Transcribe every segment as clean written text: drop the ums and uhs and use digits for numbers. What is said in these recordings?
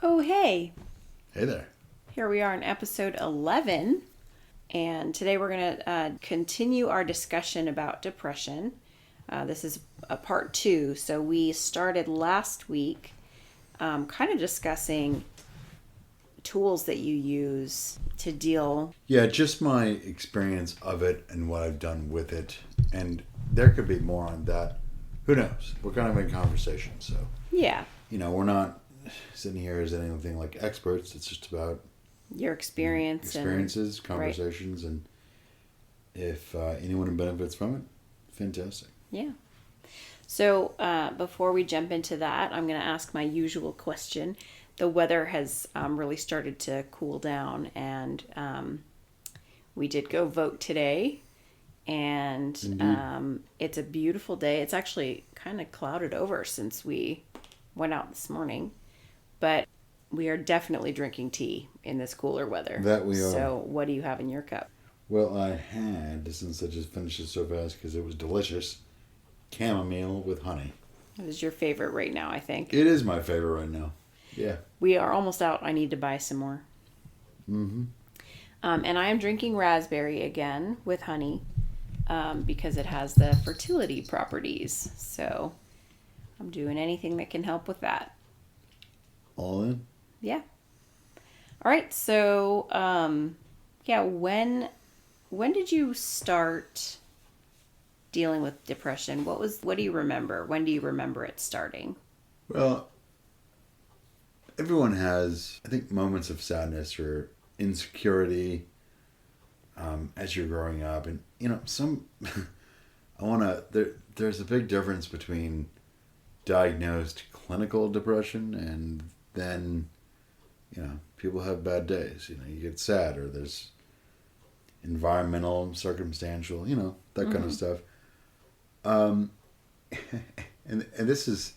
Oh, hey. Hey there. Here we are in episode 11. And today we're going to continue our discussion about depression. This is a part 2. So we started last week kind of discussing tools that you use to deal. Yeah, just my experience of it and what I've done with it. And there could be more on that. Who knows? We're kind of in conversation. So, Yeah. we're not sitting here as anything like experts. It's just about Your experiences, conversations. Right. And if anyone benefits from it, fantastic. Yeah. So before we jump into that, I'm going to ask my usual question. The weather has really started to cool down, and we did go vote today, and it's a beautiful day. It's actually kind of clouded over since we went out this morning, but we are definitely drinking tea in this cooler weather. That we are. So what do you have in your cup? Well, I had, since I just finished it so fast because it was delicious, chamomile with honey. It is your favorite right now, I think. It is my favorite right now. Yeah. We are almost out. I need to buy some more. Mm-hmm. And I am drinking raspberry again with honey because it has the fertility properties. So I'm doing anything that can help with that. All in? Yeah. All right. So, when did you start dealing with depression? What do you remember? When do you remember it starting? Well, everyone has, I think, moments of sadness or insecurity as you're growing up. And, there's a big difference between diagnosed clinical depression and then, people have bad days. You get sad, or there's environmental, circumstantial, that kind of stuff. And this is,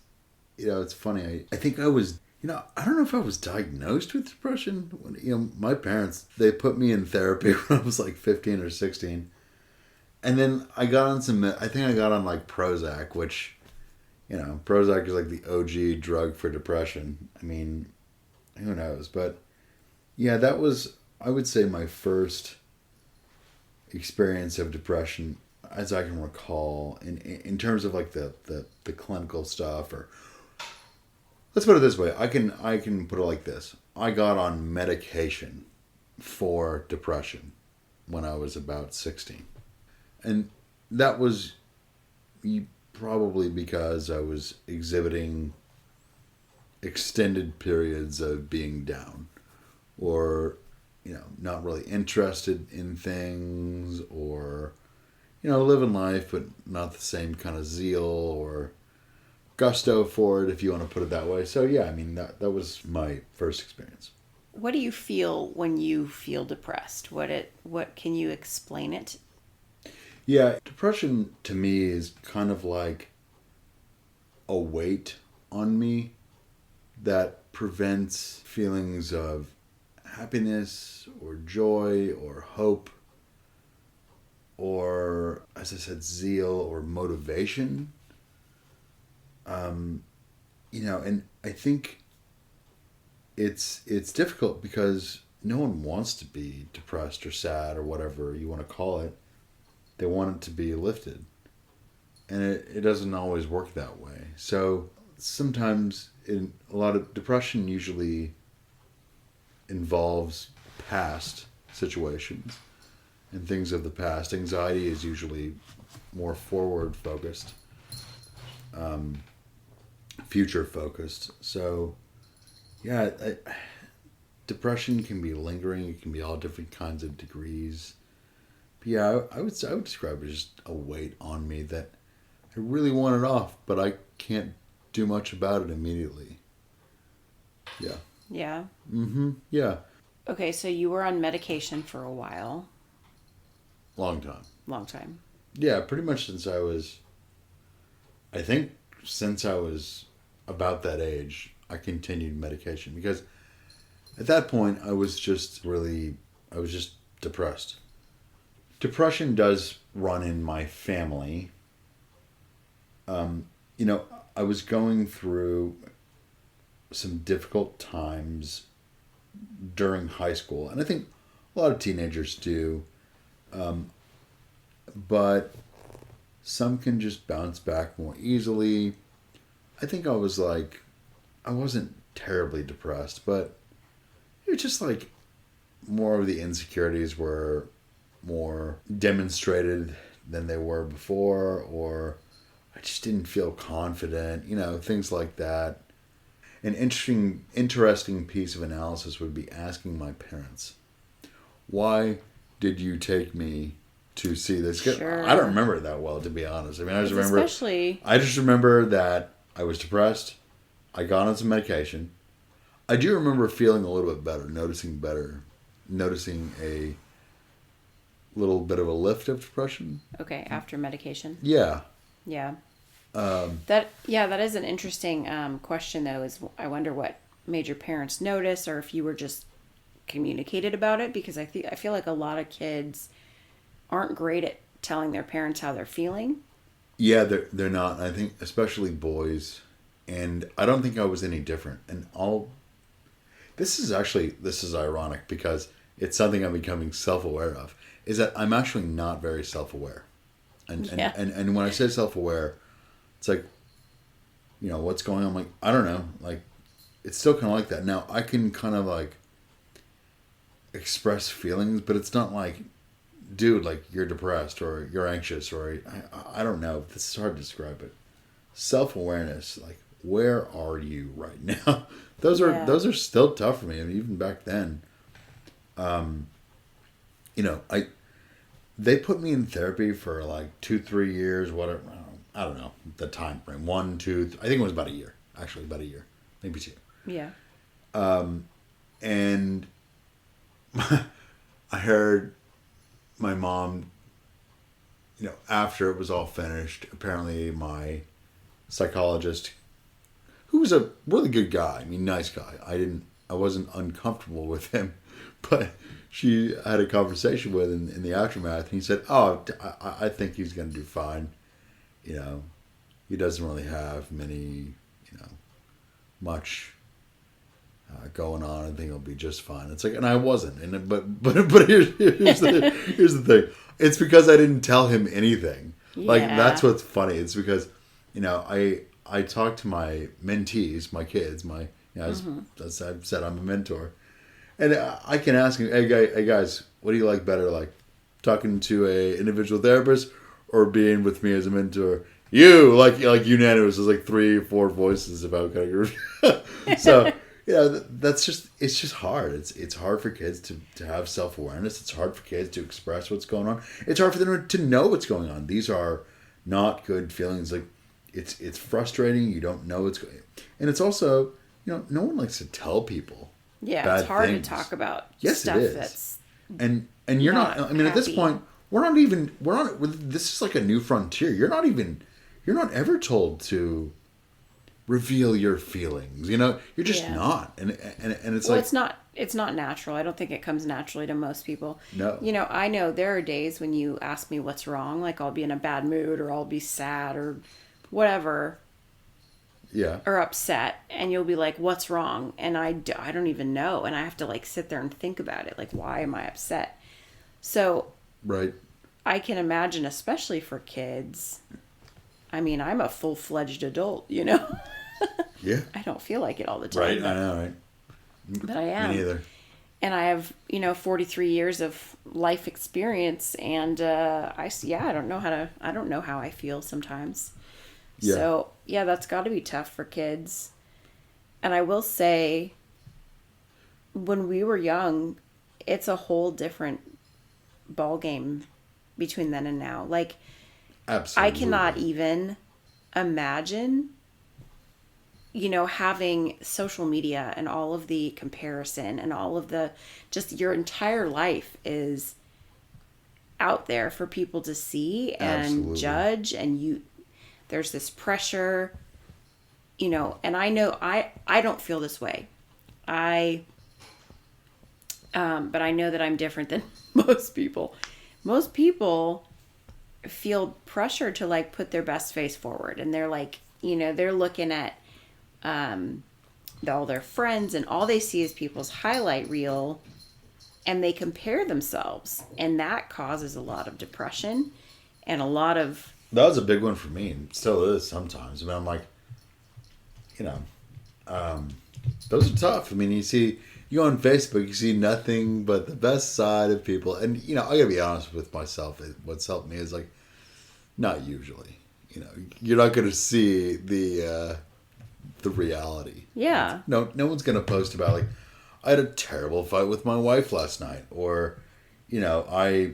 it's funny. I think I was, I don't know if I was diagnosed with depression. My parents, they put me in therapy when I was like 15 or 16. And then I got on like Prozac, which, Prozac is like the OG drug for depression. I mean, who knows? But yeah, that was, I would say, my first experience of depression as I can recall in terms of like the clinical stuff. Or let's put it this way, I can put it like this. I got on medication for depression when I was about 16. And that was probably because I was exhibiting extended periods of being down, or not really interested in things, or living life but not the same kind of zeal or gusto for it, if you want to put it that way. So yeah, I mean, that was my first experience. What do you feel when you feel depressed? What can you explain it? Yeah, depression to me is kind of like a weight on me that prevents feelings of happiness or joy or hope or, as I said, zeal or motivation. And I think it's difficult because no one wants to be depressed or sad or whatever you want to call it. They want it to be lifted. And it doesn't always work that way. So sometimes a lot of depression usually involves past situations and things of the past. Anxiety is usually more forward focused, future focused. So yeah, depression can be lingering. It can be all different kinds of degrees. But yeah, I would describe it as just a weight on me that I really want it off, but I can't do much about it immediately. Yeah. Yeah. Mm-hmm. Yeah. Okay, so you were on medication for a while. Long time. Long time. Yeah, pretty much since I was about that age, I continued medication because at that point I was just depressed. Depression does run in my family. I was going through some difficult times during high school, and I think a lot of teenagers do, but some can just bounce back more easily. I think I wasn't terribly depressed, but it was just like more of the insecurities were more demonstrated than they were before, or I just didn't feel confident, things like that. An interesting piece of analysis would be asking my parents, why did you take me to see this? Sure. I don't remember it that well, to be honest. I mean, I just Especially... remember that I was depressed. I got on some medication. I do remember feeling a little bit better, noticing a little bit of a lift of depression. Okay, after medication. Yeah. Yeah. That is an interesting question, though. Is I wonder what made your parents notice, or if you were just communicated about it, because I feel like a lot of kids aren't great at telling their parents how they're feeling. Yeah, they're not. I think especially boys, and I don't think I was any different. And this is ironic because it's something I'm becoming self-aware of. Is that I'm actually not very self-aware, and when I say self-aware, it's like, what's going on? I'm like, I don't know. Like, it's still kind of like that. Now I can kind of like express feelings, but it's not like, dude, like you're depressed or you're anxious or I don't know. This is hard to describe it. Self-awareness, like where are you right now? Those are still tough for me. I mean, even back then, they put me in therapy for like 2-3 years, whatever. I don't know the time frame. 1, 2, I think it was about a year. Actually, about a year, maybe 2. Yeah. And I heard my mom, after it was all finished, apparently my psychologist, who was a really good guy, I mean, nice guy. I wasn't uncomfortable with him, but she had a conversation with him in the aftermath, and he said, "Oh, I think he's going to do fine. He doesn't really have many, much going on. I think he'll be just fine." It's like, and I wasn't, but here's the thing. It's because I didn't tell him anything. Yeah. Like that's what's funny. It's because, I talk to my mentees, my kids, as I've said, I'm a mentor, and I can ask him, hey guys, what do you like better, like talking to a individual therapist or being with me as a mentor? You like unanimous. There's like 3 or 4 voices about kind of. So it's just hard. It's hard for kids to have self-awareness. It's hard for kids to express what's going on. It's hard for them to know what's going on. These are not good feelings. Like it's frustrating. You don't know what's going on. And it's also, no one likes to tell people. Yeah, it's hard to talk about stuff that's and you're not I mean, happy. At this point, this is like a new frontier. You're not ever told to reveal your feelings. You're just not. And it's it's not natural. I don't think it comes naturally to most people. No. I know there are days when you ask me what's wrong, like I'll be in a bad mood or I'll be sad or whatever. Yeah. Or upset, and you'll be like, what's wrong? And I don't even know, and I have to like sit there and think about it, like, why am I upset? So right. I can imagine, especially for kids. I mean, I'm a full-fledged adult, Yeah. I don't feel like it all the time. Right, I know, right? But I am. Me neither. And I have, 43 years of life experience, and I don't know how I feel sometimes. Yeah. So, that's got to be tough for kids. And I will say, when we were young, it's a whole different ball game between then and now. Like, absolutely. I cannot even imagine, having social media and all of the comparison and all of the, just your entire life is out there for people to see and absolutely. Judge, and there's this pressure, and I know I don't feel this way. But I know that I'm different than most people. Most people feel pressure to like put their best face forward, and they're like, they're looking at all their friends, and all they see is people's highlight reel, and they compare themselves, and that causes a lot of depression and a lot of... That was a big one for me, and still is sometimes. I mean, I'm like, you know, those are tough. I mean, you go on Facebook, you see nothing but the best side of people. And, you know, I gotta be honest with myself. What's helped me is like, not usually. You know, you're not gonna see the reality. Yeah. No one's gonna post about like, I had a terrible fight with my wife last night, or, you know, I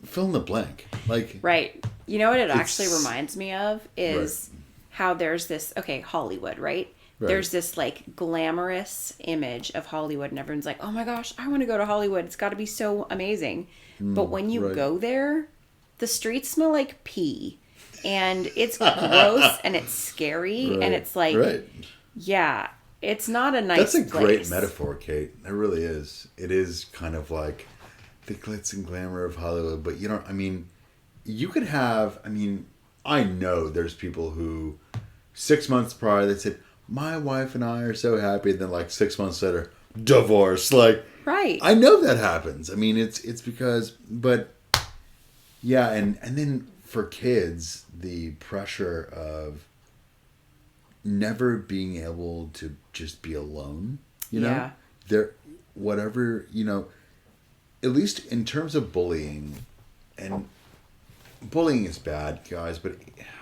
fill in the blank. Like, right. You know what it actually reminds me of is right. how there's this, Hollywood, right? There's this like glamorous image of Hollywood, and everyone's like, oh my gosh, I want to go to Hollywood. It's got to be so amazing. But when you go there, the streets smell like pee, and it's gross and it's scary, and it's like, yeah, it's not a nice place. That's a great metaphor, Kate. It really is. It is kind of like the glitz and glamour of Hollywood. But, you know, I mean, you could have, I mean, I know there's people who 6 months prior, they said, my wife and I are so happy. And then like 6 months later, divorce. Like, right. I know that happens. I mean, it's because, but yeah. And then for kids, the pressure of never being able to just be alone, you know, whatever, you know, at least in terms of bullying, and bullying is bad, guys, but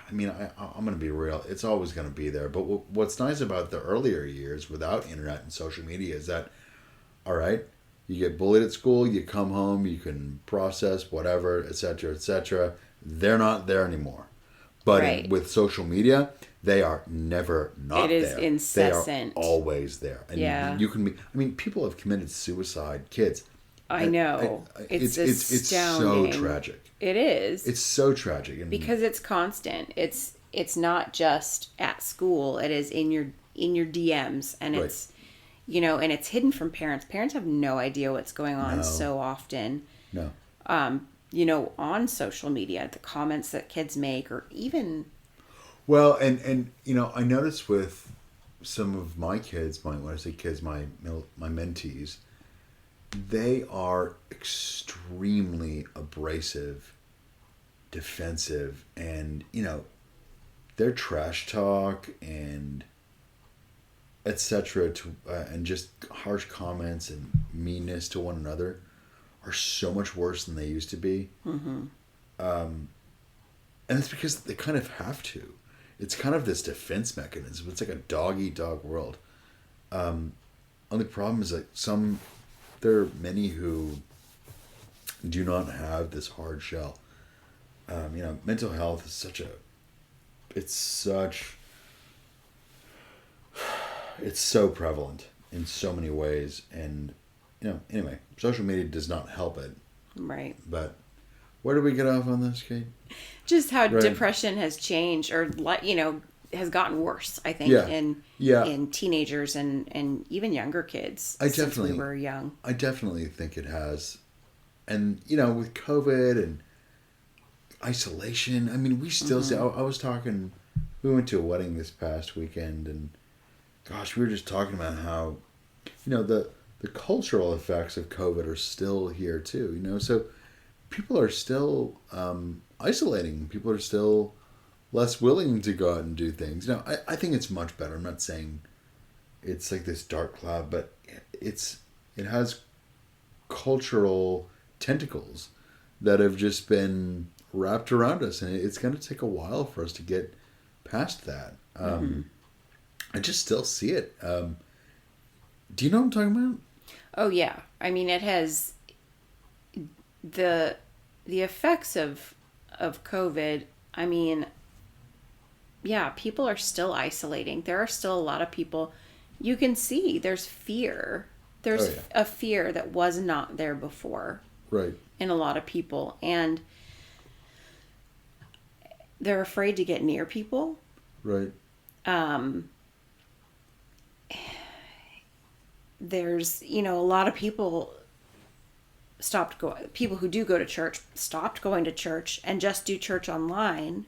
I mean, I'm going to be real. It's always going to be there. But what's nice about the earlier years without internet and social media is that, all right, you get bullied at school, you come home, you can process whatever, etc., etc. They're not there anymore. But with social media, they are never not there. It is incessant. They are always there. And you can be, I mean, people have committed suicide, kids. I know. It's astounding. It's so tragic. It is. It's so tragic. And because it's constant. It's not just at school. It is in your DMs, and it's, you know, and it's hidden from parents. Parents have no idea what's going on so often. No. You know, on social media, the comments that kids make, or even... Well, and you know, I noticed with some of my kids, when I say kids, my mentees, they are extremely abrasive, defensive, and, you know, their trash talk and etc. And just harsh comments and meanness to one another are so much worse than they used to be. Mm-hmm. And it's because they kind of have to. It's kind of this defense mechanism. It's like a dog-eat-dog world. Only problem is that there are many who do not have this hard shell. You know, mental health is it's so prevalent in so many ways. And, you know, anyway, social media does not help it. Right. But where do we get off on this, Kate? Just how depression has changed, or, you know, has gotten worse, I think, in teenagers and even younger kids since we were young. I definitely think it has. And, you know, with COVID and isolation, I mean, we still see... I was talking... We went to a wedding this past weekend, and gosh, we were just talking about how, you know, the cultural effects of COVID are still here too, you know? So people are still isolating. People are still less willing to go out and do things. You know, I think it's much better. I'm not saying it's like this dark cloud, but it has cultural tentacles that have just been wrapped around us, and it's going to take a while for us to get past that. I just still see it. Do you know what I'm talking about? Oh yeah. I mean, it has the effects of COVID. I mean, yeah, people are still isolating. There are still a lot of people. You can see there's fear. There's a fear that was not there before. Right. In a lot of people, and they're afraid to get near people. Right. There's, you know, a lot of people people who do go to church stopped going to church and just do church online.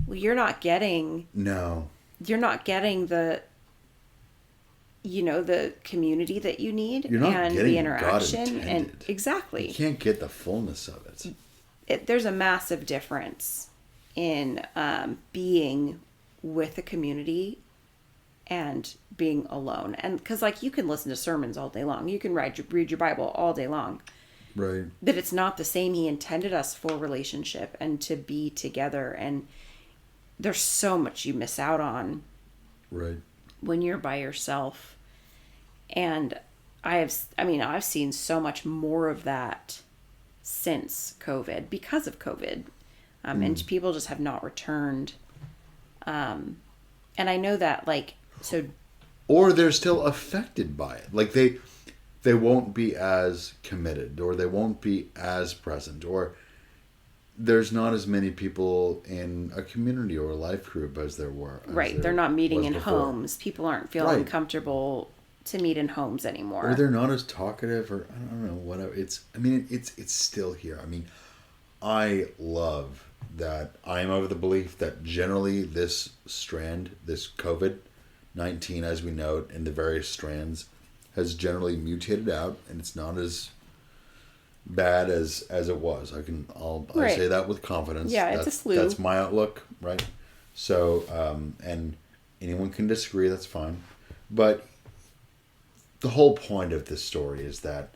Well, you're not getting the the community that you need You're not and getting the what God interaction. And intended. exactly. You can't get the fullness of it. There's a massive difference in being with a community and being alone. And because, like, you can listen to sermons all day long. You can read your Bible all day long. Right. That it's not the same. He intended us for relationship and to be together. And there's so much you miss out on. Right. When you're by yourself. And I've seen so much more of that since COVID, because of COVID. And people just have not returned. And I know that, like, so. Or they're still affected by it. Like they won't be as committed, or they won't be as present, or there's not as many people in a community or a life group as there were. Right. They're not meeting in before. homes. People aren't feeling comfortable to meet in homes anymore. Or they're not as talkative, or I don't know, whatever. It's still here. I mean, I love that I am of the belief that generally this strand, this COVID-19, as we know it, in the various strands, has generally mutated out, and it's not as bad as it was. I say that with confidence. Yeah, it's a flu. That's my outlook, right? So, and anyone can disagree. That's fine, but the whole point of this story is that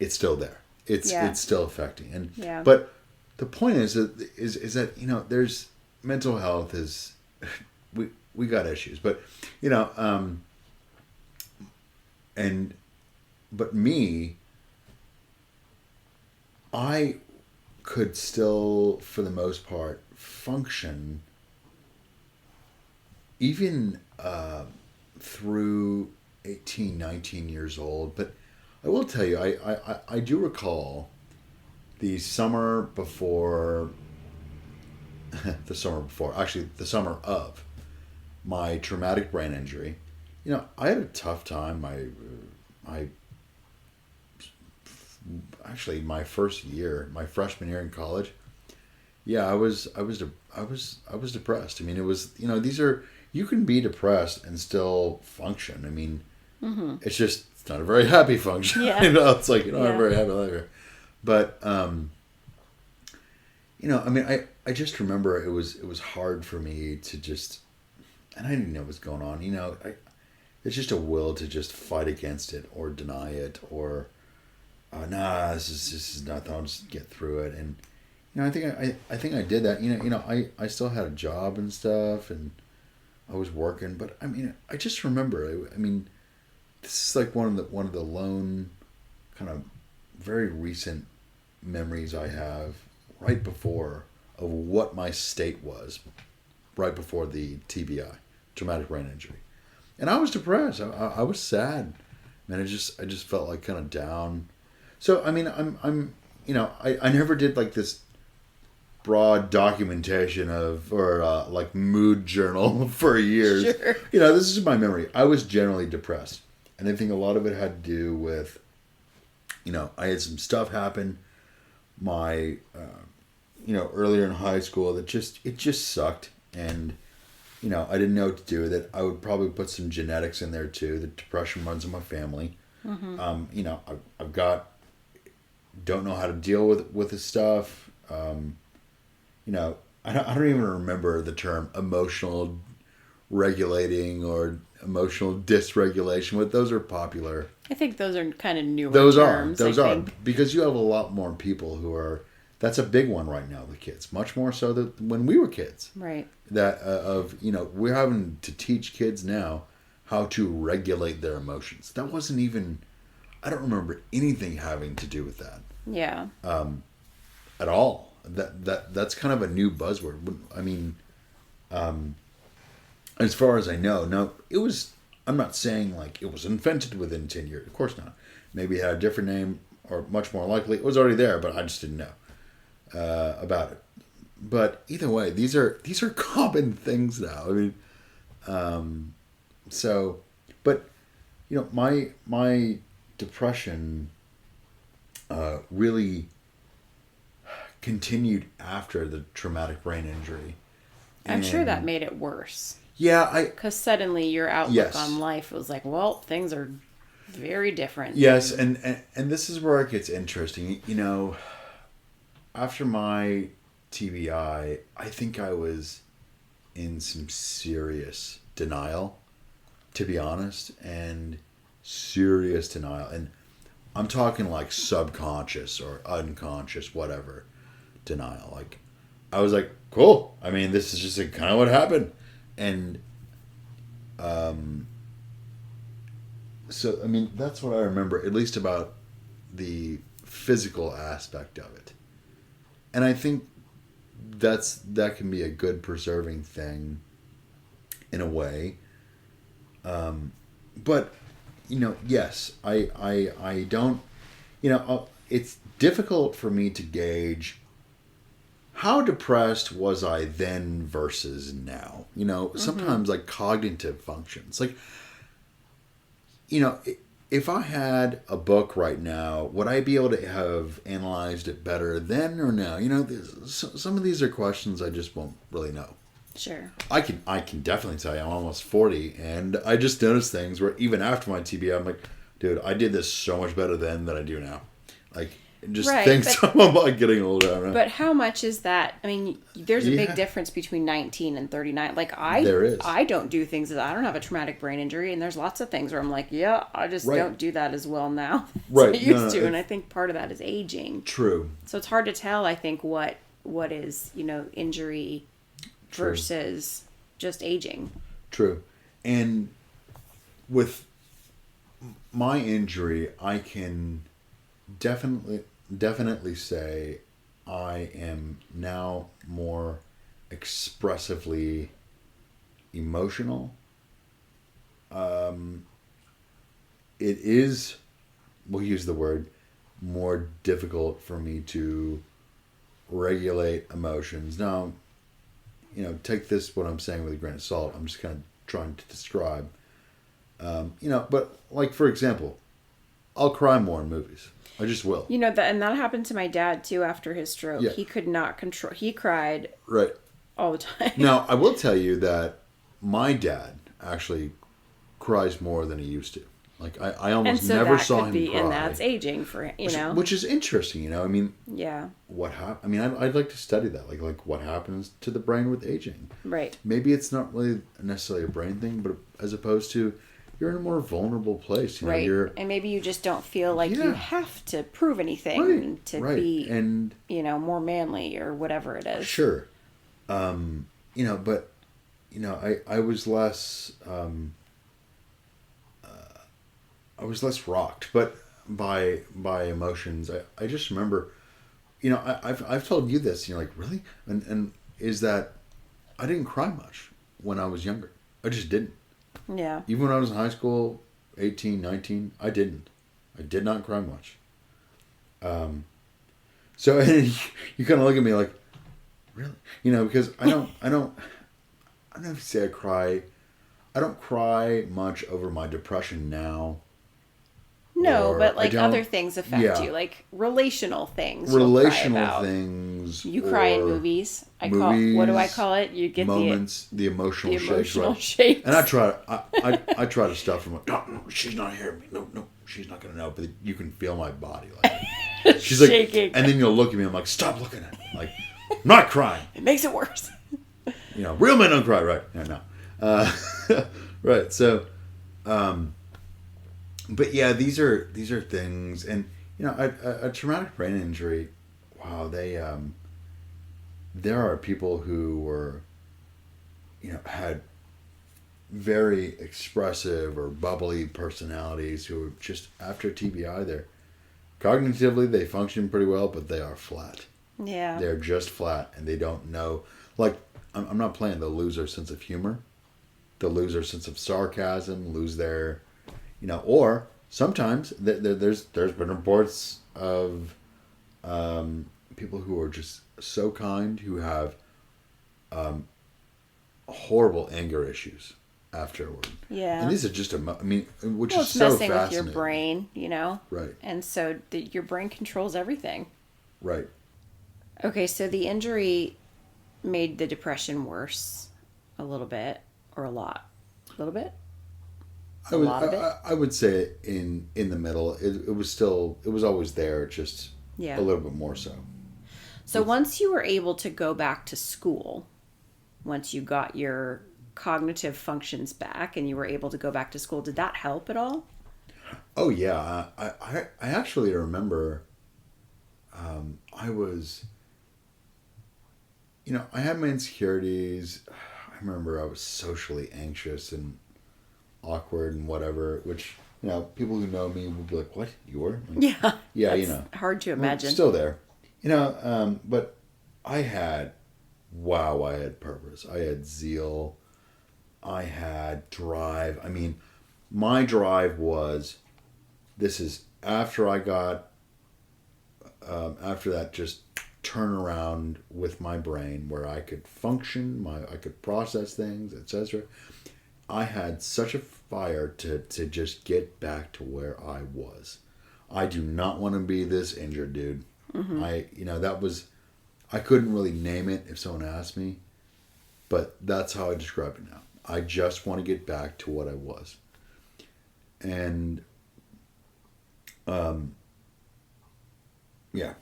it's still there. It's still affecting, and but the point is that there's mental health is we got issues, but but me, I could still, for the most part, function even through 18, 19 years old. But I will tell you, I do recall the summer before, the summer of my traumatic brain injury. I had a tough time. Actually, my first year, my freshman year in college, I was depressed. I mean, it was, you can be depressed and still function. I mean, it's not a very happy function. Yeah. It's like, I'm very happy life here. But, I mean, I just remember it was hard for me to just, and I didn't know what was going on. It's just a will to just fight against it or deny it, or this is nothing. I'll just get through it. And I think I did that. I still had a job and stuff, and I was working. But I mean, I just remember. I mean, this is like one of the lone kind of very recent memories I have right before of what my state was right before the TBI, traumatic brain injury. And I was depressed. I was sad. Man, I just felt like kind of down. So, I mean, I never did like this broad documentation or like mood journal for years. Sure. This is my memory. I was generally depressed. And I think a lot of it had to do with, I had some stuff happen earlier in high school that just sucked. And, I didn't know what to do with it. I would probably put some genetics in there too. The depression runs in my family. Mm-hmm. I've don't know how to deal with this stuff. I don't even remember the term emotional regulating or emotional dysregulation. But those are popular. I think those are kind of newer terms. Those are because you have a lot more people who are. That's a big one right now with kids, much more so than when we were kids. Right. That we're having to teach kids now how to regulate their emotions. That wasn't even. I don't remember anything having to do with that. Yeah. At all. That's kind of a new buzzword. I mean, as far as I know, no, it was. I'm not saying like it was invented within 10 years. Of course not. Maybe it had a different name, or much more likely, it was already there, but I just didn't know about it. But either way, these are common things now. I mean, but my depression really continued after the traumatic brain injury. I'm sure that made it worse. Yeah, Because suddenly your outlook yes. on life was like, well, things are very different. Yes, and this is where it gets interesting. After my TBI, I think I was in some serious denial, to be honest, and serious denial. And I'm talking like subconscious or unconscious, whatever, denial. Like, I was like, cool. I mean, this is just kind of what happened. And, so, I mean, that's what I remember, at least about the physical aspect of it. And I think that can be a good preserving thing in a way. But, yes, I don't, it's difficult for me to gauge how depressed was I then versus now. Sometimes like cognitive functions. Like, if I had a book right now, would I be able to have analyzed it better then or now? Some of these are questions I just won't really know. Sure. I can definitely tell you I'm almost 40, and I just noticed things where even after my TBI, I'm like, dude, I did this so much better then than I do now. Like, just right, things about getting older. I don't know. But how much is that? I mean, there's a big Yeah. difference between 19 and 39. Like, There is. I don't do things I don't have a traumatic brain injury, and there's lots of things where I'm like, yeah, I just Right. don't do that as well now as Right. I used to. And I think part of that is aging. True. So it's hard to tell, I think, what is, injury True. versus just aging. True. And with my injury, I can definitely say I am now more expressively emotional. It is, we'll use the word, more difficult for me to regulate emotions. Now, take this, what I'm saying, with a grain of salt. I'm just kind of trying to describe. But like, for example, I'll cry more in movies. I just will. And that happened to my dad too after his stroke. Yeah. He could not control. He cried Right. all the time. Now, I will tell you that my dad actually cries more than he used to. Like, I almost never saw him cry. And that's aging for him, Which is interesting, I mean, Yeah. what happened? I mean, I'd like to study that. Like what happens to the brain with aging. Right. Maybe it's not really necessarily a brain thing, but as opposed to, you're in a more vulnerable place. Right. And maybe you just don't feel like you have to prove anything to be, and more manly or whatever it is. Sure. But, I was less, rocked, but by emotions. I just remember, I've told you this, and you're like, really? And is that I didn't cry much when I was younger. I just didn't. Yeah. Even when I was in high school, 18, 19, I didn't. I did not cry much. So and you kind of look at me like, really? Because I don't know if you say I cry. I don't cry much over my depression now. No, but like other things affect you, like relational things. Relational things. You cry in movies. What do I call it? You get moments, the emotional shakes. shakes. And I try to stuff them. No, she's not hearing me. No, she's not gonna know. But you can feel my body like she's shaking. Like, and then you'll look at me. I'm like, stop looking at me. Like, I'm not crying. It makes it worse. Real men don't cry, right? No. Right. So. But yeah, these are things, and a traumatic brain injury. Wow, there are people who were, had very expressive or bubbly personalities who just after TBI, they're cognitively they function pretty well, but they are flat. Yeah, they're just flat, and they don't know. Like, I'm not playing. They'll lose their sense of humor, they'll lose their sense of sarcasm, lose their. Or sometimes there's been reports of people who are just so kind who have horrible anger issues afterward. Yeah. And these are just which is so messing fascinating with your brain, Right. And so your brain controls everything. Right. Okay, so the injury made the depression worse a little bit, or a lot? A little bit? I would, I would say in the middle. It was always there, just Yeah. a little bit more so. So once you were able to go back to school, once you got your cognitive functions back and you were able to go back to school, did that help at all? Oh yeah, I actually remember. I was, I had my insecurities. I remember I was socially anxious and awkward and whatever, which, people who know me would be like, what, you were? Like, Yeah. yeah, That's hard to imagine. Still there. But I had purpose. I had zeal. I had drive. I mean, my drive was, this is after I got, after that just turn around with my brain where I could function, I could process things, etc. I had such a fire to just get back to where I was. I do not want to be this injured dude. Mm-hmm. I couldn't really name it if someone asked me, but that's how I describe it now. I just want to get back to what I was. And, yeah.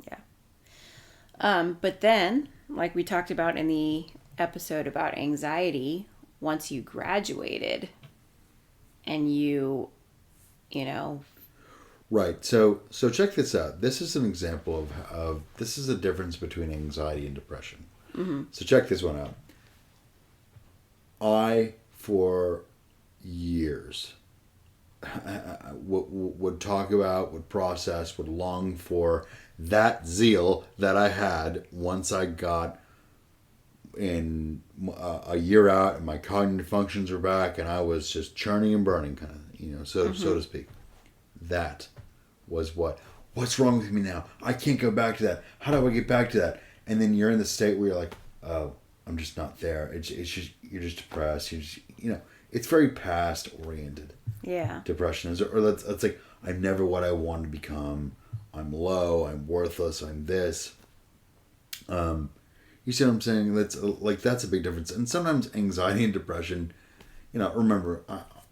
Yeah. But then, like we talked about in the episode about anxiety, once you graduated and you Right. So check this out. This is an example of this is a difference between anxiety and depression. Mm-hmm. So check this one out. I, for years, would talk about, would process, would long for that zeal that I had once I got in a year out and my cognitive functions were back and I was just churning and burning, kind of, so to speak. That was what's wrong with me now? I can't go back to that. How do I get back to that? And then you're in the state where you're like, oh, I'm just not there. It's just, you're just depressed. It's very past oriented. Yeah. Depression is, or that's like, I'm never what I want to become. I'm low. I'm worthless. I'm this. You see what I'm saying? That's a big difference. And sometimes anxiety and depression, remember,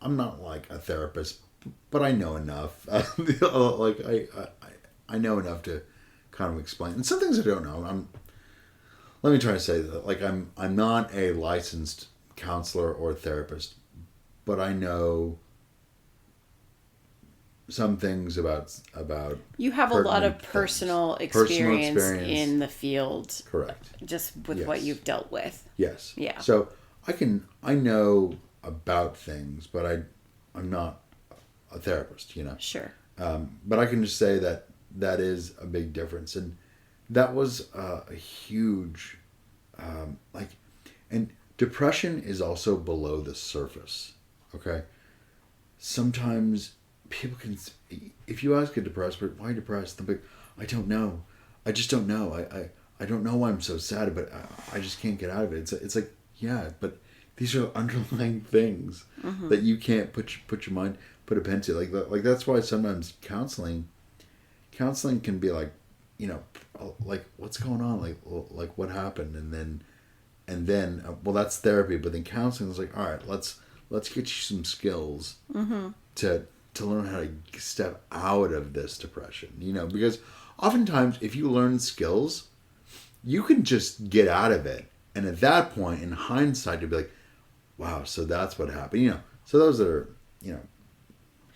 I'm not like a therapist, but I know enough. I know enough to kind of explain. And some things I don't know. Let me try to say that. I'm not a licensed counselor or therapist, but I know some things about you have a lot of personal experience in the field. Correct. Just with what you've dealt with. Yes. Yeah. So I know about things, but I'm not a therapist, Sure. But I can just say that is a big difference, and that was a huge, and depression is also below the surface. Okay. Sometimes people can, if you ask a depressed person, why are you depressed? They'll be, I don't know. I just don't know. I don't know why I'm so sad, but I just can't get out of it. It's like, yeah, but these are underlying things that you can't put a pen to. Like that's why sometimes counseling can be like, like what's going on? Like what happened? And then well, that's therapy, but then counseling is like, all right, let's get you some skills to learn how to step out of this depression, because oftentimes if you learn skills, you can just get out of it. And at that point, in hindsight, you'll be like, wow, so that's what happened. So those are,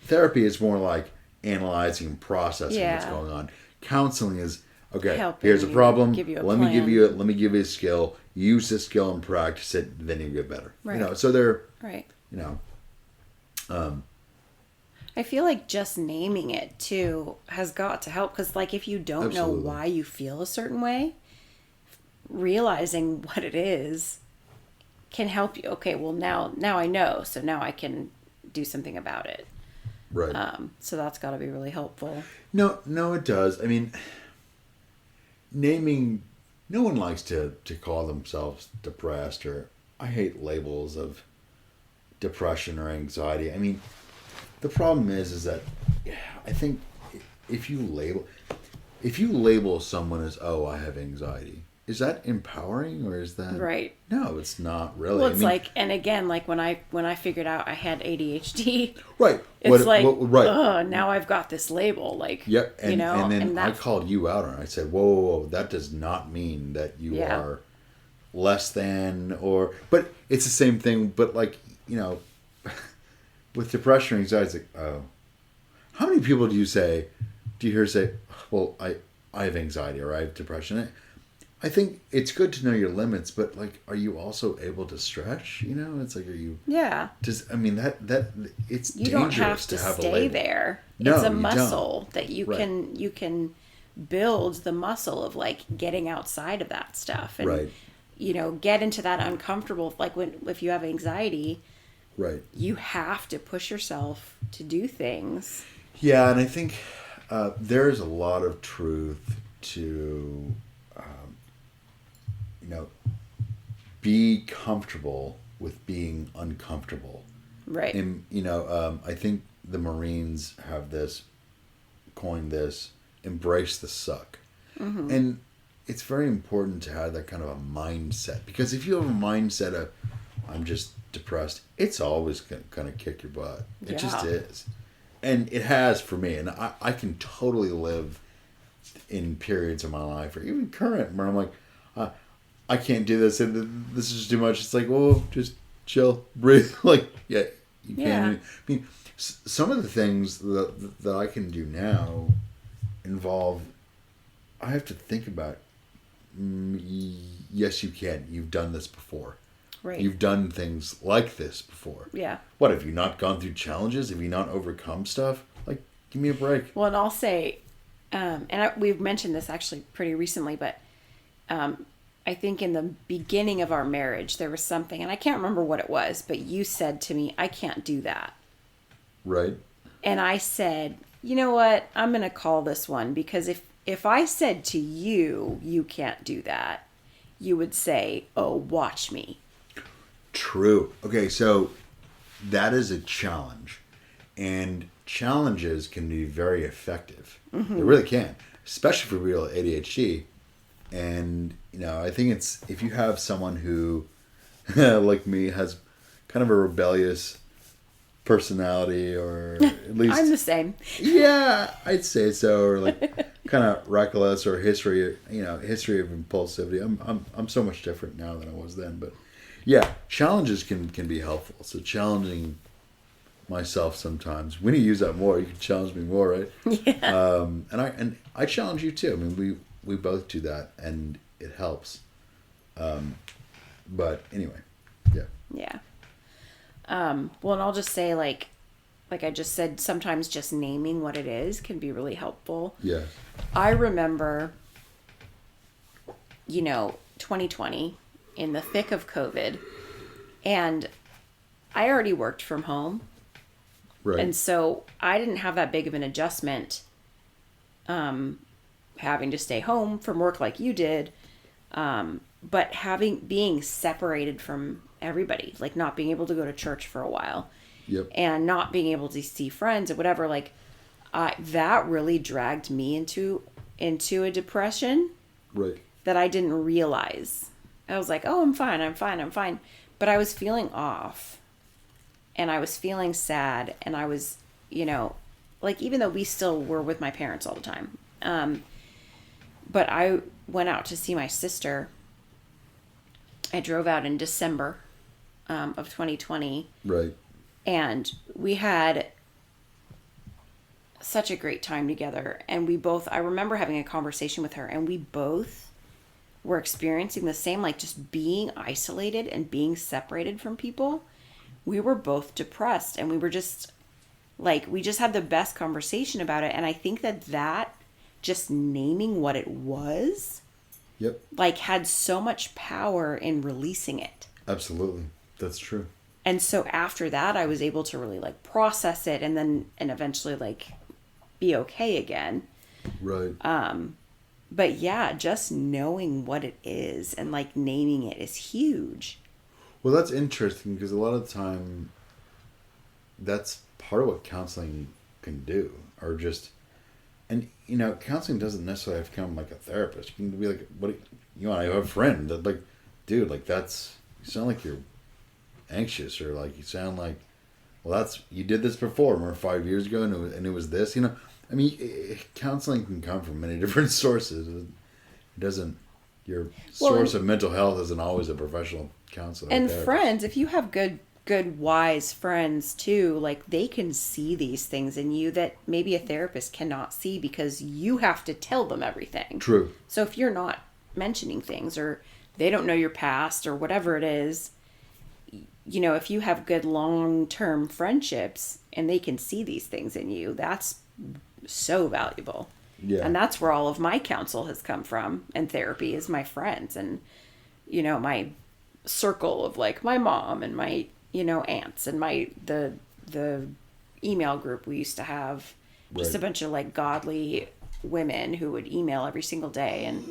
therapy is more like analyzing and processing what's going on. Counseling is, okay, here's a problem. Let me give you a skill. Use this skill and practice it. Then you get better. Right. So they're, right. I feel like just naming it too has got to help, because like if you don't know why you feel a certain way, realizing what it is can help you. Okay, well now I know, so now I can do something about it. Right. So that's got to be really helpful. No, it does. I mean, naming, no one likes to call themselves depressed, or I hate labels of depression or anxiety. I mean, the problem is that I think if you label someone as, oh, I have anxiety, is that empowering or is that right? No, it's not really. Well, it's like, and again, like when I figured out I had ADHD, right. it's Right. oh, now I've got this label, like, Yep. And, you know, and then and I that, called you out on it. I said, whoa, that does not mean that you are less than but it's the same thing. But like, you know, with depression or anxiety, it's like, oh, how many people do you hear say, well, I have anxiety or I have depression? I think it's good to know your limits, but like, are you also able to stretch? You know, it's like, are you? yeah. I mean that it's You dangerous don't have to have a stay label. there. No, It's a you muscle don't. that you Right. can build the muscle of like getting outside of that stuff and Right. you know, get into that uncomfortable, like if you have anxiety, Right. you have to push yourself to do things. Yeah, and I think there's a lot of truth to, you know, be comfortable with being uncomfortable. Right. And, you know, I think the Marines have coined this, embrace the suck. Mm-hmm. And it's very important to have that kind of a mindset. Because if you have a mindset of, I'm just depressed, it's always going to kind of kick your butt. It just is. And it has for me. And I can totally live in periods of my life, or even current, where I'm like, I can't do this, and this is just too much. It's like, well, just chill, breathe. Like, yeah, you can't. I mean, some of the things that I can do now involve, I have to think about, yes, you can. You've done this before. Right. You've done things like this before. Yeah. What, have you not gone through challenges? Have you not overcome stuff? Like, give me a break. Well, and I'll say, we've mentioned this actually pretty recently, but I think in the beginning of our marriage, there was something, and I can't remember what it was, but you said to me, I can't do that. Right. And I said, you know what? I'm going to call this one, because if I said to you, you can't do that, you would say, oh, watch me. True. Okay, so that is a challenge. And challenges can be very effective. Mm-hmm. They really can, especially for real ADHD. And, you know, I think it's, if you have someone who, like me, has kind of a rebellious personality, or at least... I'm the same. Yeah, I'd say so. Or like kind of reckless, or history of impulsivity. I'm so much different now than I was then. But yeah, challenges can be helpful. So challenging myself sometimes. We need to use that more. You can challenge me more, right? Yeah. And I challenge you too. I mean, we both do that, and it helps. But anyway, yeah. Yeah. Well, and I'll just say, like I just said, sometimes just naming what it is can be really helpful. Yeah. I remember, 2020, in the thick of COVID, and I already worked from home. Right. And so I didn't have that big of an adjustment, having to stay home from work like you did, but being separated from everybody, like not being able to go to church for a while. Yep. And not being able to see friends or whatever, like that really dragged me into a depression. Right. That I didn't realize. I was like, oh, I'm fine. But I was feeling off. And I was feeling sad. And I was, like, even though we still were with my parents all the time. But I went out to see my sister. I drove out in December of 2020. Right. And we had such a great time together. And I remember having a conversation with her, and we both were experiencing the same, like just being isolated and being separated from people. We were both depressed, and we were just like, we just had the best conversation about it. And I think that just naming what it was, yep, like had so much power in releasing it. Absolutely. That's true. And so after that, I was able to really like process it and eventually like be okay again. Right. But yeah, just knowing what it is and like naming it is huge. Well, that's interesting, because a lot of the time that's part of what counseling can do, or just And, counseling doesn't necessarily have to come like a therapist. You can be like, what you want? I have a friend that, like, dude, like, you sound like you're anxious, or like you sound like, well, you did this before, remember 5 years ago, and it was this, I mean, counseling can come from many different sources. It doesn't, your source of mental health isn't always a professional counselor. And friends, if you have good, wise friends too, like, they can see these things in you that maybe a therapist cannot see because you have to tell them everything. True. So if you're not mentioning things, or they don't know your past, or whatever it is, if you have good long-term friendships and they can see these things in you, that's so valuable. Yeah. And that's where all of my counsel has come from, and therapy, is my friends and, my circle of, like, my mom and my, aunts and the email group we used to have, just a bunch of, like, godly women who would email every single day, and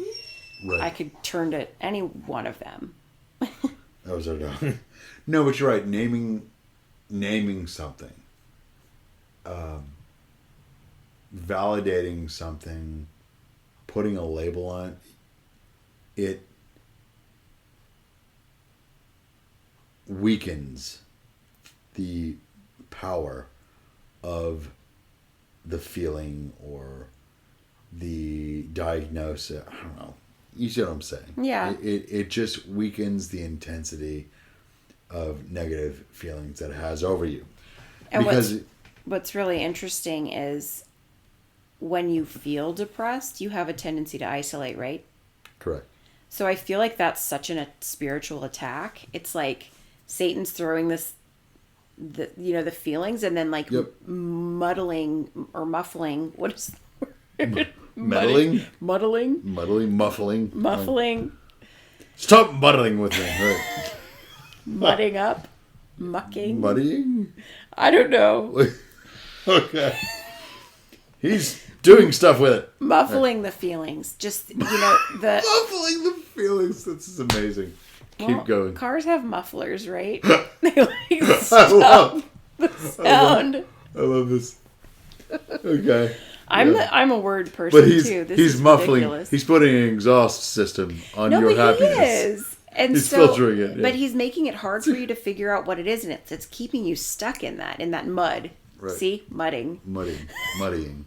I could turn to any one of them. That was our dog. No, but you're right. Naming something, validating something, putting a label on it weakens the power of the feeling or the diagnosis. I don't know. You see what I'm saying? Yeah. It just weakens the intensity of negative feelings that it has over you. And what's really interesting is when you feel depressed, you have a tendency to isolate, right? Correct. So I feel like that's such a spiritual attack. It's like Satan's throwing the feelings, and then, like, muddling or muffling. What is the word? Muddling? Muffling. Stop muddling with me. Right. Mudding up. Mucking. Muddying? I don't know. Okay. He's doing stuff with it. Muffling the feelings. Just, the... Muffling the feelings. This is amazing. Keep going. Cars have mufflers, right? They, like, stop the sound. I love this. Okay. I'm a word person, but too. He's muffling. Ridiculous. He's putting an exhaust system on your happiness. He is. And he's filtering it. Yeah. But he's making it hard for you to figure out what it is, and it's keeping you stuck in that mud. Right. See? Muddying. Muddying.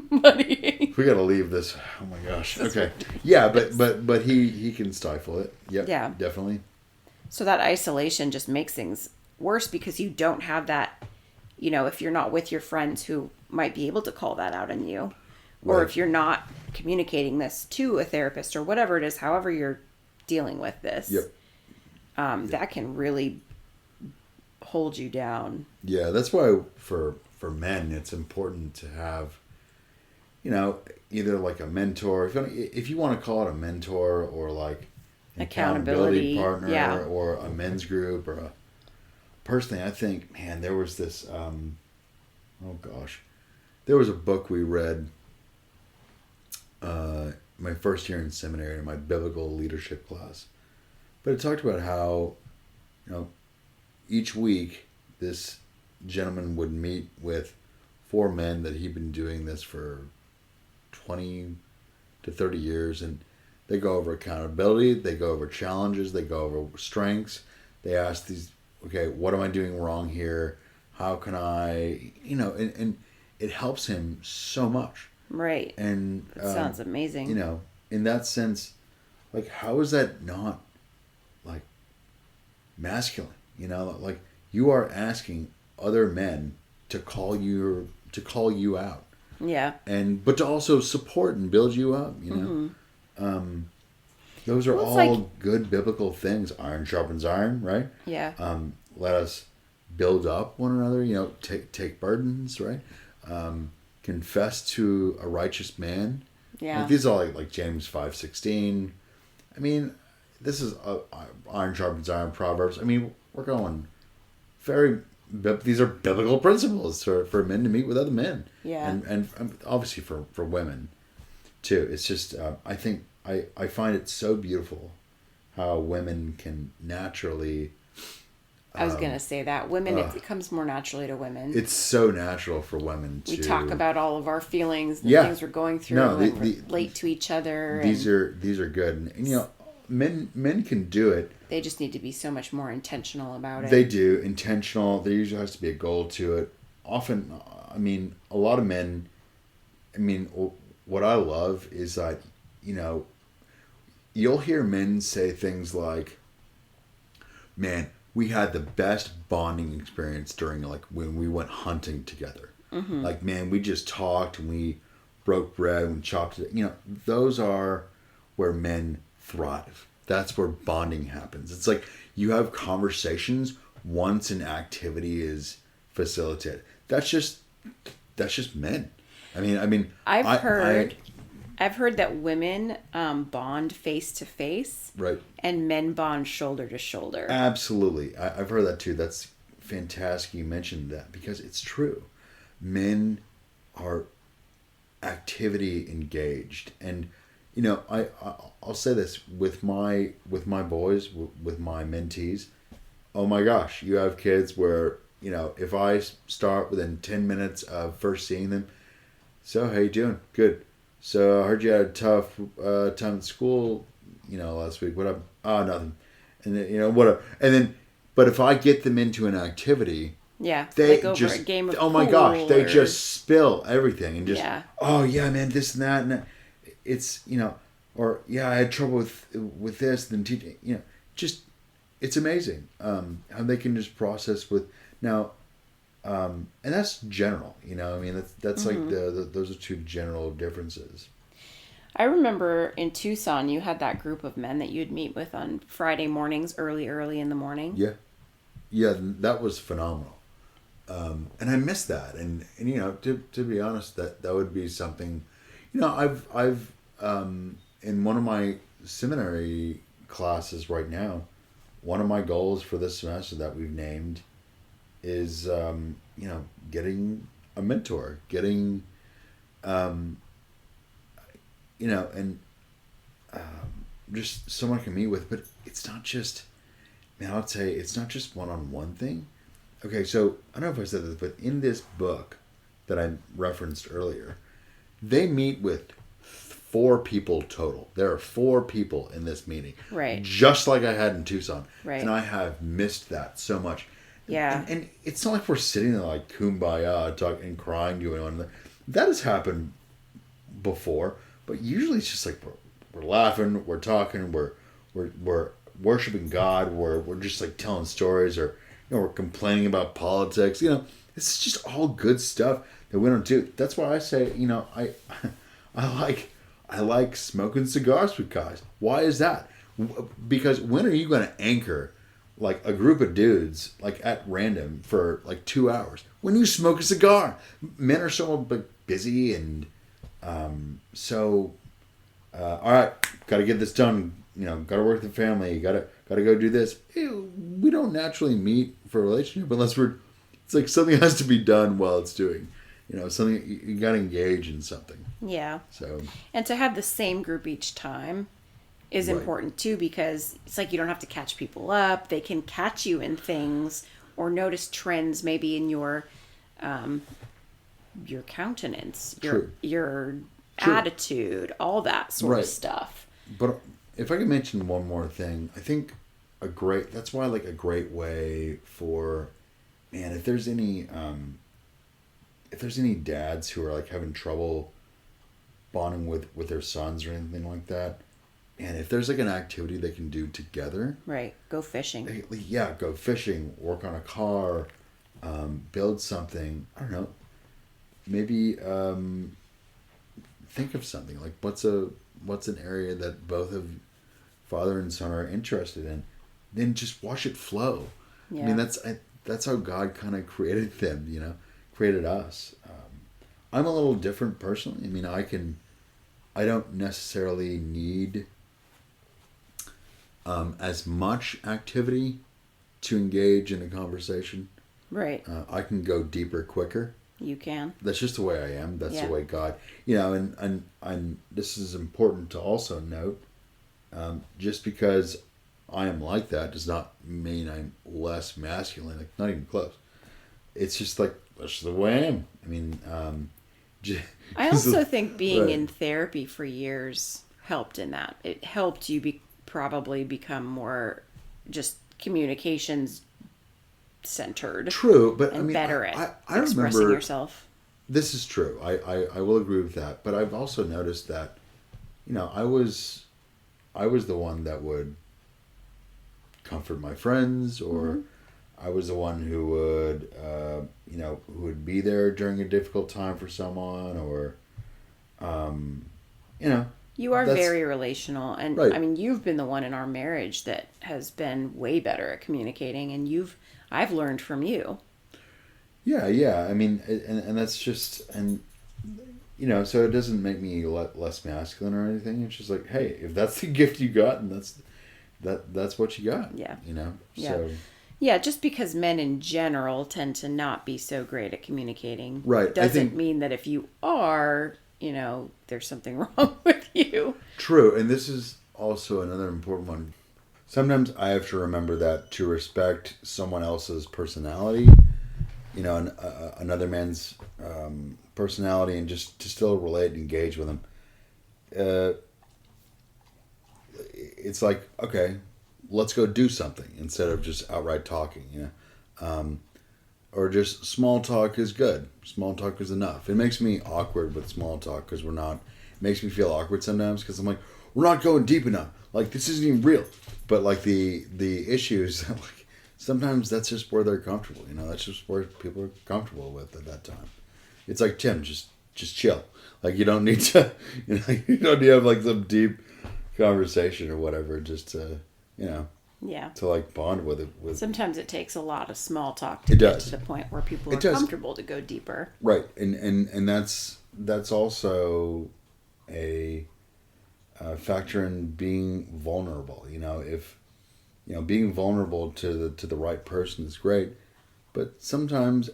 Muddying. We got to leave this. Oh my gosh. Okay. Yeah, but he can stifle it. Yep, yeah. Definitely. So that isolation just makes things worse because you don't have that, if you're not with your friends who might be able to call that out on you, or if you're not communicating this to a therapist or whatever it is, however you're dealing with this, that can really hold you down. Yeah, that's why for men it's important to have, either like a mentor, if you want to call it a mentor, or like an accountability partner, or a men's group, or personally, I think, man, there was this, there was a book we read my first year in seminary in my biblical leadership class, but it talked about how, each week this gentleman would meet with 4 men that he'd been doing this for 20 to 30 years, and they go over accountability, they go over challenges, they go over strengths. They ask these, okay, what am I doing wrong here? How can I, and it helps him so much. Right. And that sounds amazing. In that sense, like, how is that not, like, masculine? Like, you are asking other men to call you out. Yeah. But to also support and build you up, those are all good biblical things. Iron sharpens iron, right? Yeah. Let us build up one another, take burdens, right? Confess to a righteous man. Yeah. Like, these are like James 5:16. I mean, this is iron sharpens iron, Proverbs. I mean, we're going these are biblical principles for men to meet with other men. Yeah. And obviously for women too. It's just, I think I find it so beautiful how women can naturally I was gonna say that women, it comes more naturally to women. It's so natural for women to. We talk about all of our feelings, and things we're going through, and relate to each other. These are good, and you know, men can do it. They just need to be so much more intentional about it. They do intentional. There usually has to be a goal to it. Often, I mean, a lot of men. I mean, what I love is that, you know, you'll hear men say things like, "Man, we had the best bonding experience during like when we went hunting together. Mm-hmm. Like, man, we just talked and we broke bread and chopped it." You know, those are where men thrive. That's where bonding happens. It's like you have conversations once an activity is facilitated. That's just men. I mean, I've heard that women bond face to face, right, and men bond shoulder to shoulder. Absolutely, I've heard that too. That's fantastic. You mentioned that because it's true. Men are activity engaged, and you know, I'll say this with my boys, with my mentees. Oh my gosh, you have kids where, you know, if I start within 10 minutes of first seeing them, so how you doing? Good. So I heard you had a tough time at school, you know, last week. What up? Oh, nothing. And then, you know, whatever. And then, but if I get them into an activity, they like over just, a game of oh my gosh, they just spill everything and just, oh yeah, man, this and that, and that. It's, you know, or yeah, I had trouble with this, then teaching, you know, just, it's amazing how they can just process with now. And that's general, you know. I mean, that's mm-hmm. like those are two general differences. I remember in Tucson, you had that group of men that you'd meet with on Friday mornings, early in the morning. Yeah, that was phenomenal, and I miss that. And you know, to be honest, that would be something. You know, I've in one of my seminary classes right now, one of my goals for this semester that we've named is, you know, getting a mentor, getting, you know, and just someone I can meet with. But it's not just, man, I would say it's not just one-on-one thing. Okay, so I don't know if I said this, but in this book that I referenced earlier, they meet with 4 people total. There are 4 people in this meeting. Right. Just like I had in Tucson. Right. And I have missed that so much. Yeah. And it's not like we're sitting there like kumbaya talking and crying to one another. That has happened before, but usually it's just like we're laughing, we're talking, we're worshiping God, we're just like telling stories, or you know, we're complaining about politics. You know, it's just all good stuff that we don't do. That's why I say, you know, I like smoking cigars with guys. Why is that? Because when are you going to anchor like a group of dudes like at random for like 2 hours? When you smoke a cigar. Men are so busy and all right, got to get this done. You know, got to work with the family. Got to go do this. We don't naturally meet for a relationship unless it's like something has to be done while it's doing. You know, something you got to engage in something. Yeah. So. And to have the same group each time is right. important too, because it's like you don't have to catch people up. They can catch you in things or notice trends maybe in your countenance, your attitude, all that sort of stuff. But if I could mention one more thing, I think that's why I like a great way for, man, if there's any dads who are like having trouble bonding with their sons or anything like that, and if there's like an activity they can do together, right? Go fishing. Go fishing. Work on a car. Build something. I don't know. Maybe think of something like what's an area that both of father and son are interested in. Then just watch it flow. Yeah. I mean that's how God kind of created them. You know, created us. I'm a little different personally. I mean, I don't necessarily need as much activity to engage in a conversation. Right. I can go deeper quicker. You can. That's just the way I am. That's the way God, you know, and this is important to also note, just because I am like that does not mean I'm less masculine. Like, not even close. It's just like, that's just the way I am. I mean, I also think being right. in therapy for years helped in that. It helped you probably become more just communications centered. True, but and I mean, better at I expressing remember, yourself. this is true. I will agree with that. But I've also noticed that, I was the one that would comfort my friends, or I was the one who would, who would be there during a difficult time for someone, or, You are very relational, and right. I mean, you've been the one in our marriage that has been way better at communicating, and I've learned from you. Yeah. I mean, and that's just, and so it doesn't make me less masculine or anything. It's just like, hey, if that's the gift you got, and that's what you got. Yeah. Yeah. So. Yeah, just because men in general tend to not be so great at communicating, right? Doesn't mean that if you are, there's something wrong with you. True, and this is also another important one. Sometimes I have to remember that to respect someone else's personality, another man's personality, and just to still relate and engage with them. It's like, okay, let's go do something instead of just outright talking, or just small talk is good. Small talk is enough. It makes me awkward with small talk because it makes me feel awkward sometimes because I'm like, we're not going deep enough. Like, this isn't even real. But like the issues, like, sometimes that's just where they're comfortable. That's just where people are comfortable with at that time. It's like, Tim, just chill. Like, you don't need to, you don't need to have like some deep conversation or whatever, just to, Yeah. to like bond with it. Sometimes it takes a lot of small talk to get to the point where people are comfortable to go deeper. Right. And that's also a factor in being vulnerable. If being vulnerable to the right person is great, but sometimes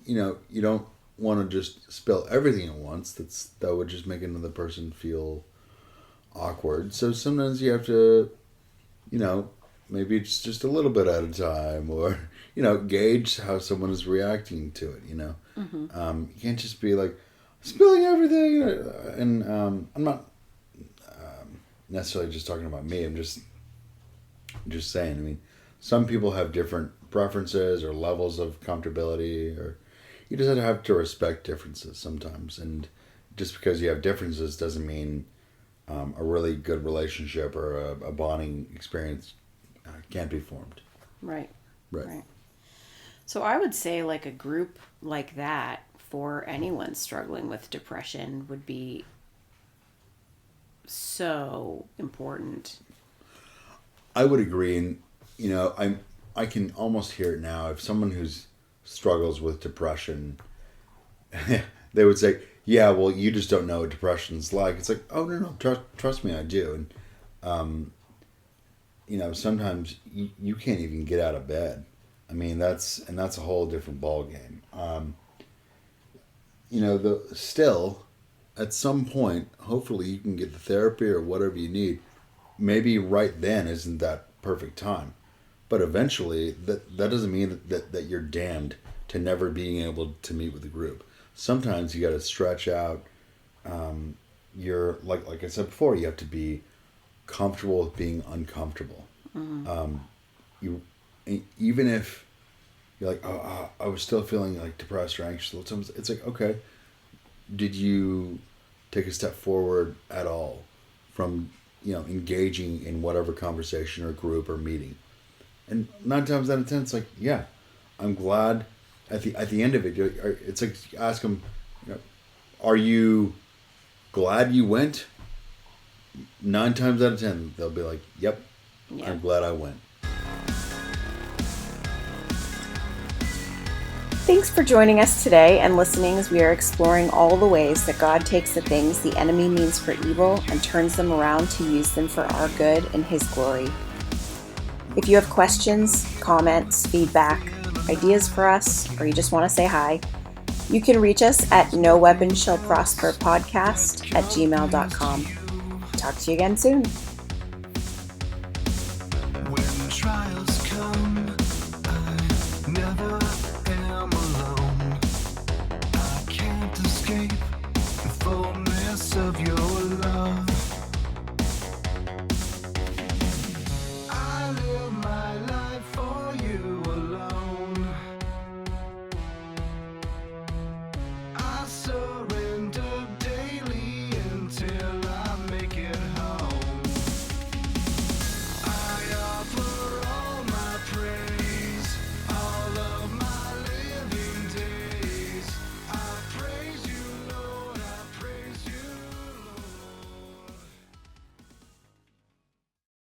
you don't want to just spill everything at once. That would just make another person feel awkward. So sometimes you have to, maybe it's just a little bit at a time, or, gauge how someone is reacting to it, You can't just be like, spilling everything. And I'm not necessarily just talking about me. I'm just saying, I mean, some people have different preferences or levels of comfortability, or you just have to respect differences sometimes. And just because you have differences doesn't mean a really good relationship or a bonding experience can't be formed. Right. So I would say like a group like that for anyone struggling with depression would be so important. I would agree, and I can almost hear it now. If someone who's struggles with depression, they would say, yeah, well, you just don't know what depression's like. It's like, oh, no, trust me, I do. And, sometimes you can't even get out of bed. I mean, that's a whole different ballgame. Still, at some point, hopefully you can get the therapy or whatever you need. Maybe right then isn't that perfect time. But eventually, that doesn't mean that you're damned to never being able to meet with a group. Sometimes you got to stretch out. You're like I said before, you have to be comfortable with being uncomfortable. You even if you're like, oh, I was still feeling like depressed or anxious. Sometimes it's like, okay, did you take a step forward at all from engaging in whatever conversation or group or meeting? And 9 times out of 10, it's like, yeah, I'm glad. At the end of it, it's like, ask them, are you glad you went? 9 times out of 10, they'll be like, yep, yeah. I'm glad I went. Thanks for joining us today and listening as we are exploring all the ways that God takes the things the enemy means for evil and turns them around to use them for our good and His glory. If you have questions, comments, feedback, ideas for us, or you just want to say hi, you can reach us at noweaponshallprosperpodcast@gmail.com. Talk to you again soon.